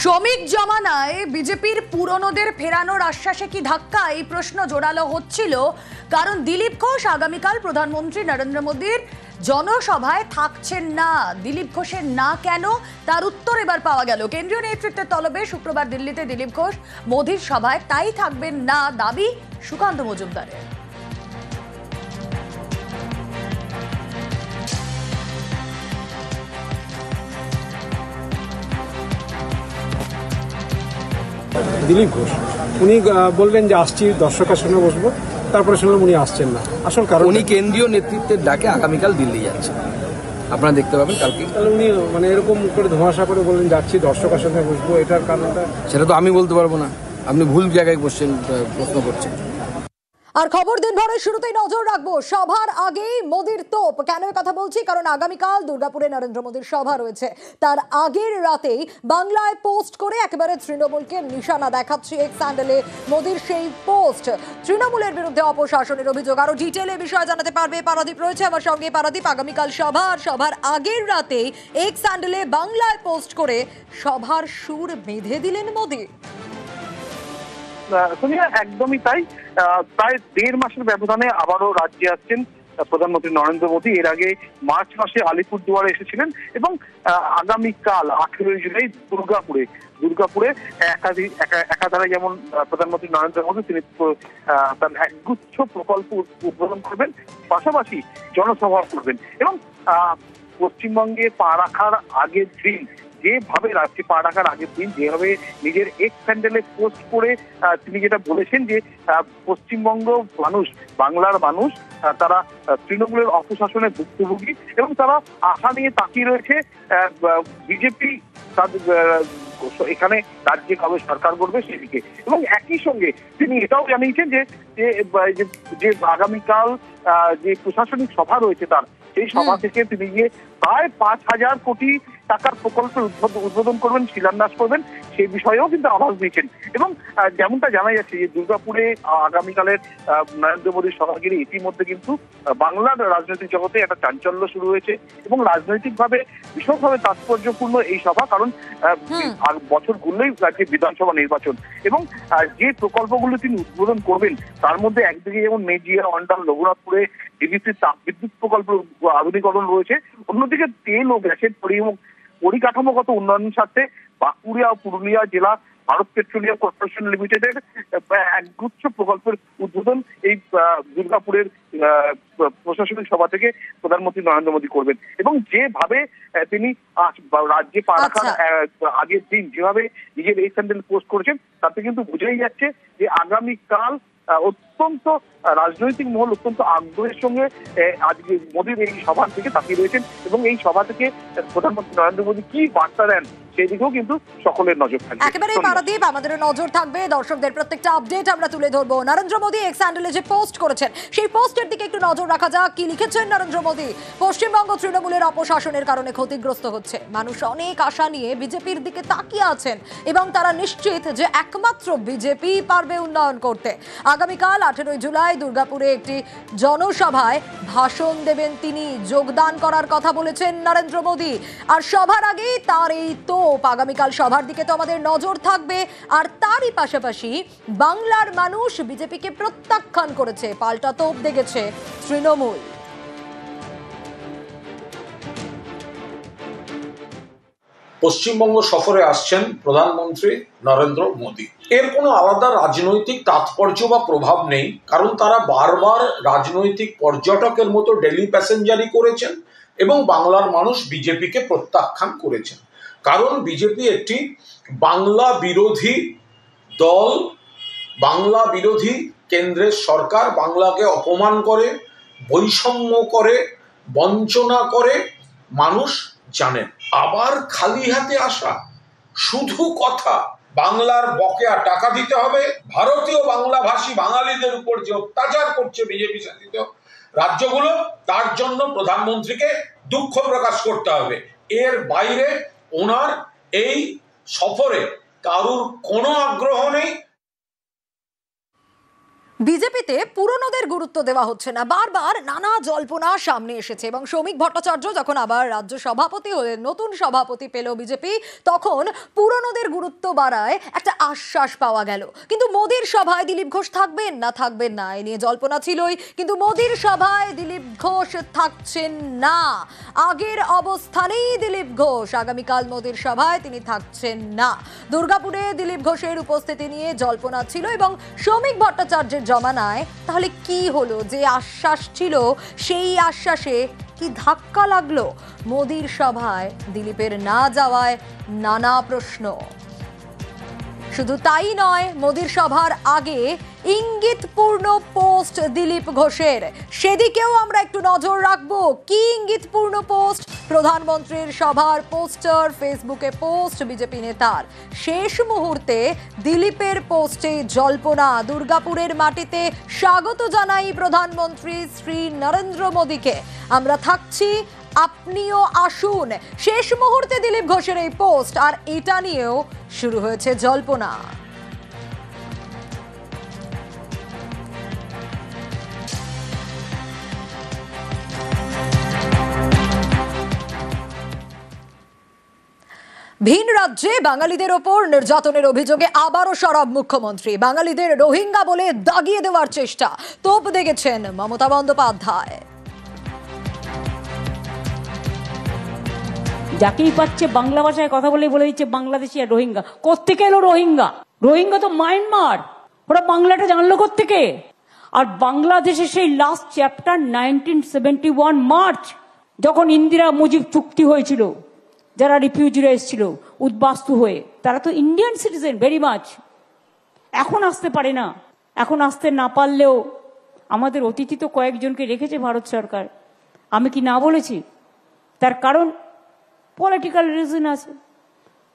শ্রমিক জমানায় বিজেপির পুরনোদের ফেরানোর আশ্বাসে কি ধাক্কা, এই প্রশ্ন জোরালো হচ্ছিল। কারণ দিলীপ ঘোষ আগামীকাল প্রধানমন্ত্রী নরেন্দ্র মোদীর জনসভায় থাকছেন না। দিলীপ ঘোষের না কেন, তার উত্তর এবার পাওয়া গেল। কেন্দ্রীয় নেতৃত্বের তলবে শুক্রবার দিল্লিতে দিলীপ ঘোষ মোদীর সভায় তাই থাকবেন না, দাবি সুকান্ত মজুমদারের। দিলীপ ঘোষ উনি বললেন যে আসছি, দর্শকের সঙ্গে বসবো, তারপরে শুনলাম উনি আসছেন না। আসল কারণ উনি কেন্দ্রীয় নেতৃত্বের ডাকে আগামীকাল দিল্লি যাচ্ছেন, আপনারা দেখতে পাবেন কালকে। তাহলে উনি মানে এরকম করে ধোঁয়াশা করে বললেন যাচ্ছি, দর্শকের সঙ্গে বসবো, এটার কারণটা সেটা তো আমি বলতে পারবো না, আপনি ভুল জায়গায় প্রশ্ন করছেন। আর খবর দিনভরের শুরুতেই নজর রাখবো সভার আগেই মোদির তোপ। কেন কথা বলছি, কারণ আগামীকাল দুর্গাপুরে নরেন্দ্র মোদীর সভা রয়েছে। তার আগের রাতেই বাংলায় পোস্ট করে একেবারে তৃণমূলকে নিশানা দেখাচ্ছে এক্স হ্যান্ডেলে মোদীর সেই পোস্ট। তৃণমূলের বিরুদ্ধে অপশাসনের অভিযোগ। আরো ডিটেলে বিষয় জানাতে পারবে পারাদীপ রয়েছে আমার সঙ্গে। পারাদীপ, আগামীকাল সভা, আর সভার আগের রাতেই এক্স হ্যান্ডেলে বাংলায় পোস্ট করে সভার সুর বেঁধে দিলেন মোদী। সোনিয়া, একদমই তাই। প্রায় 1.5 মাসের ব্যবধানে আবারও রাজ্যে আসছেন প্রধানমন্ত্রী নরেন্দ্র মোদী। এর আগে মার্চ মাসে আলিপুরদুয়ারে এসেছিলেন এবং আগামীকাল 18 জুলাই দুর্গাপুরে একাধারে যেমন প্রধানমন্ত্রী নরেন্দ্র মোদী তিনি তার একগুচ্ছ প্রকল্প উদ্বোধন করবেন, পাশাপাশি জনসভা করবেন এবং পশ্চিমবঙ্গে পা রাখার আগের দিন যেভাবে রাজ্যে পা রাখার আগের দিন যেভাবে নিজের এক্স হ্যান্ডেলে পোস্ট করে তিনি যেটা বলেছেন যে পশ্চিমবঙ্গ মানুষ, বাংলার মানুষ, তারা তৃণমূলের অপশাসনে ভুক্তভোগী এবং তারা আশা নিয়ে তাকিয়ে রয়েছে বিজেপি এখানে রাজ্যে কবে সরকার করবে সেদিকে। এবং একই সঙ্গে তিনি এটাও জানিয়েছেন যে আগামীকাল যে প্রশাসনিক সভা রয়েছে তার, সেই সভা থেকে তিনি গিয়ে প্রায় 5,000 কোটি টাকার প্রকল্পের উদ্বোধন করবেন, শিলান্যাস করবেন, সেই বিষয়েও কিন্তু আভাস দিয়েছেন। এবং যেমনটা জানা যাচ্ছে যে দুর্গাপুরে আগামীকালের নরেন্দ্র মোদীর সভা ঘিরে ইতিমধ্যে কিন্তু বাংলার রাজনৈতিক জগতে একটা চাঞ্চল্য শুরু হয়েছে এবং রাজনৈতিকভাবে ভীষণভাবে তাৎপর্যপূর্ণ এই সভা। কারণ বছর ঘুরলেই রাজ্যে বিধানসভা নির্বাচন এবং যে প্রকল্পগুলো তিনি উদ্বোধন করবেন তার মধ্যে একদিকে যেমন মেজিয়া, অন্ডাল, রঘুনাথপুরে ডিভিসির তাপবিদ্যুৎ প্রকল্পের আধুনিকরণ রয়েছে, অন্যদিকে তেল ও গ্যাসের পরিকাঠামোগত উন্নয়নের স্বার্থে বাঁকুড়া ও পুরুলিয়া জেলা ভারত পেট্রোলিয়াম কর্পোরেশন লিমিটেডের একগুচ্ছ প্রকল্পের উদ্বোধন এই দুর্গাপুরের প্রশাসনিক সভা থেকে প্রধানমন্ত্রী নরেন্দ্র মোদী করবেন। এবং যেভাবে তিনি রাজ্যে পা রাখার আগের দিন যেভাবে নিজের এই স্যান্ডেল পোস্ট করেছেন তাতে কিন্তু বোঝাই যাচ্ছে যে আগামীকাল অত্যন্ত রাজনৈতিক মহল অত্যন্ত আগ্রহের সঙ্গে আজকে মোদীর এই সভা থেকে তাকিয়ে রয়েছেন এবং এই সভা থেকে প্রধানমন্ত্রী নরেন্দ্র মোদী কি বার্তা দেন সেই দিকেও কিন্তু সকলের নজর থাকবে। একেবারে পারাদীপ, আমাদের নজর থাকবে, দর্শকদের প্রত্যেকটা আপডেট আমরা তুলে ধরবো। নরেন্দ্র মোদী এক্স হ্যান্ডেলে যে পোস্ট করেছেন সেই পোস্টের দিকে একটু নজর রাখা যাক। কি লিখেছেন নরেন্দ্র মোদী? পশ্চিমবঙ্গ তৃণমূলের অপশাসনের কারণে ক্ষতিগ্রস্ত হচ্ছে, মানুষ অনেক আশা নিয়ে বিজেপির দিকে তাকিয়ে আছেন এবং তারা নিশ্চিত যে একমাত্র বিজেপি পারবে উন্নয়ন করতে। আগামীকাল 18 জুলাই দুর্গাপুরে একটি জনসভায় ভাষণ দেবেন তিনি, যোগদান করার কথা বলেছেন নরেন্দ্র মোদী। আর সভার আগে তার এই তোপ, আগামীকাল সভার দিকে তো আমাদের নজর থাকবে। আর তারই পাশাপাশি বাংলার মানুষ বিজেপিকে প্রত্যাখ্যান করেছে, পাল্টা তোপ দেখেছে তৃণমূল। পশ্চিমবঙ্গ সফরে আসছেন প্রধানমন্ত্রী নরেন্দ্র মোদী। এর কোনো আলাদা রাজনৈতিক তাৎপর্য বা প্রভাব নেই, কারণ তারা বারবার রাজনৈতিক পর্যটকের মতো ডেলি প্যাসেঞ্জারি করেছেন এবং বাংলার মানুষ বিজেপিকে প্রত্যাখ্যান করেছেন। কারণ বিজেপি একটি বাংলা বিরোধী দল, বাংলা বিরোধী কেন্দ্রের সরকার, বাংলাকে অপমান করে, বৈষম্য করে, বঞ্চনা করে, মানুষ জানেন। আবার খালি হাতে আসা, শুধু কথা, বাংলার বকেয়া টাকা দিতে হবে, ভারতীয় বাংলাভাষী বাঙালিদের উপর যে অত্যাচার করছে বিজেপি শাসিত রাজ্যগুলো, তার জন্য প্রধানমন্ত্রীকে দুঃখ প্রকাশ করতে হবে। এর বাইরে ওনার এই সফরে কারুর কোনো আগ্রহ নেই। বিজেপিতে পুরনোদের গুরুত্ব দেওয়া হচ্ছে না, বারবার নানা জল্পনা সামনে এসেছে এবং শ্রমিক ভট্টাচার্য যখন আবার রাজ্য সভাপতি হলেন, নতুন সভাপতি পেল বিজেপি, তখন পুরনোদের গুরুত্ব বাড়ায় একটা আশ্বাস পাওয়া গেল। কিন্তু মোদির সভায় দিলীপ ঘোষ থাকবেন না থাকবেন না এ নিয়ে জল্পনা ছিলই, কিন্তু মোদির সভায় দিলীপ ঘোষ থাকছেন না। আগের অবস্থানেই দিলীপ ঘোষ, আগামীকাল মোদির সভায় তিনি থাকছেন না। দুর্গাপুরে দিলীপ ঘোষের উপস্থিতি নিয়ে জল্পনা ছিল এবং শ্রমিক ভট্টাচার্যের জমানায় তাহলে কি হলো? যে আশ্বাস ছিল সেই আশ্বাসে কি ধাক্কা লাগলো? মোদির সভায় দিলীপের না যাওয়ায় নানা প্রশ্ন। শুধু তাই নয়, মোদির সভার আগে ইঙ্গিতপূর্ণ পোস্ট দিলীপ ঘোষের, সেদিকেও আমরা একটু নজর রাখবো। কি ইঙ্গিতপূর্ণ পোস্ট? প্রধানমন্ত্রীর সভার পোস্টার, ফেসবুকে পোস্ট বিজেপি নেতার। শেষ মুহূর্তে দিলীপের পোস্টে জল্পনা। দুর্গাপুরের মাটিতে স্বাগত জানাই প্রধানমন্ত্রী শ্রী নরেন্দ্র মোদীকে, আমরা থাকছি, আপনিও আসুন। শেষ মুহূর্তে দিলীপ ঘোষের এই পোস্ট, আর এটা নিয়েও শুরু হয়েছে জল্পনা। ভিন রাজ্যে বাঙালিদের ওপর নির্যাতনের অভিযোগে আবারও সরব মুখ্যমন্ত্রী। বাঙালিদের রোহিঙ্গা বলে দাগিয়ে দেওয়ার চেষ্টা, তোপ দেখেছেন মমতা বন্দ্যোপাধ্যায়। যাকেই পাচ্ছে বাংলা ভাষায় কথা বলে দিচ্ছে বাংলাদেশি আর রোহিঙ্গা। কোত্থেকে এলো রোহিঙ্গা? রোহিঙ্গা তো মায়ানমার, ওরা বাংলাটা জানলো কোত্থেকে? আর বাংলাদেশে সেই লাস্ট চ্যাপ্টার 1971 মার্চ, যখন ইন্দিরা মুজিব চুক্তি হয়েছিল, যারা রিফিউজিরা এসেছিল উদ্বাস্তু হয়ে, তারা তো ইন্ডিয়ান সিটিজেন ভেরি মাচ। এখন আসতে পারে না। এখন আসতে না পারলেও আমাদের অতিথি তো কয়েকজনকে রেখেছে ভারত সরকার। আমি কি না বলেছি? তার কারণ পলিটিক্যাল রিজন আছে,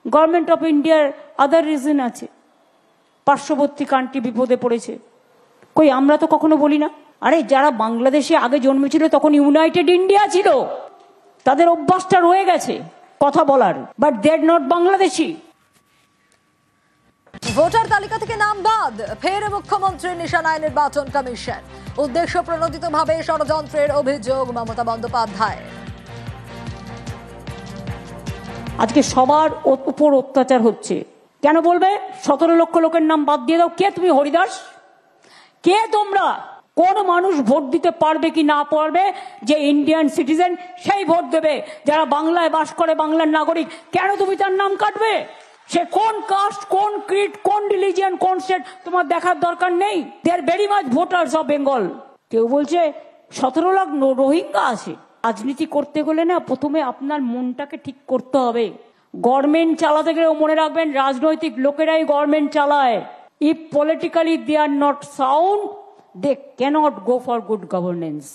গভর্নমেন্ট অফ ইন্ডিয়ার আদার রিজন আছে, পার্শ্ববর্তী কান্ট্রি বিপদে পড়েছে। কই আমরা তো কখনো বলি না? আরে যারা বাংলাদেশে আগে জন্মেছিল তখন ইউনাইটেড ইন্ডিয়া ছিল, তাদের অভ্যাসটা রয়ে গেছে কথা বলার, but they are not Bangladeshi. Voter তালিকা থেকে নাম বাদ, ফের মুখ্যমন্ত্রীর নিশানায় নির্বাচন কমিশন। উদ্দেশ্য প্রণোদিতভাবে ষড়যন্ত্রের অভিযোগ মমতা বন্দ্যোপাধ্যায়। আজকে সবার উপর অত্যাচার হচ্ছে। কেন বলবে 17 লক্ষ লোকের নাম বাদ দিয়ে দাও? কে তুমি হরিদাস? কে তোমরা? কোন মানুষ ভোট দিতে পারবে কি না পারবে যে ইন্ডিয়ান সিটিজেন সেই ভোট দেবে। যারা বাংলায় বাস করে, বাংলার নাগরিক, কেন তুমি তার নাম কাটবে? সে কোন কাস্ট, কোন ক্রিড, কোন রিলিজিয়ান, কোন স্টেট, তোমার দেখার দরকার নেই। They are very much voters of Bengal. কেউ বলছে 17 লাখ রোহিঙ্গা আছে। রাজনীতি করতে গেলে না প্রথমে আপনার মনটাকে ঠিক করতে হবে। গভর্নমেন্ট চালাতে গেলেও মনে রাখবেন রাজনৈতিক লোকেরাই গভর্নমেন্ট চালায়। If politically they are not sound, they cannot go for good governance.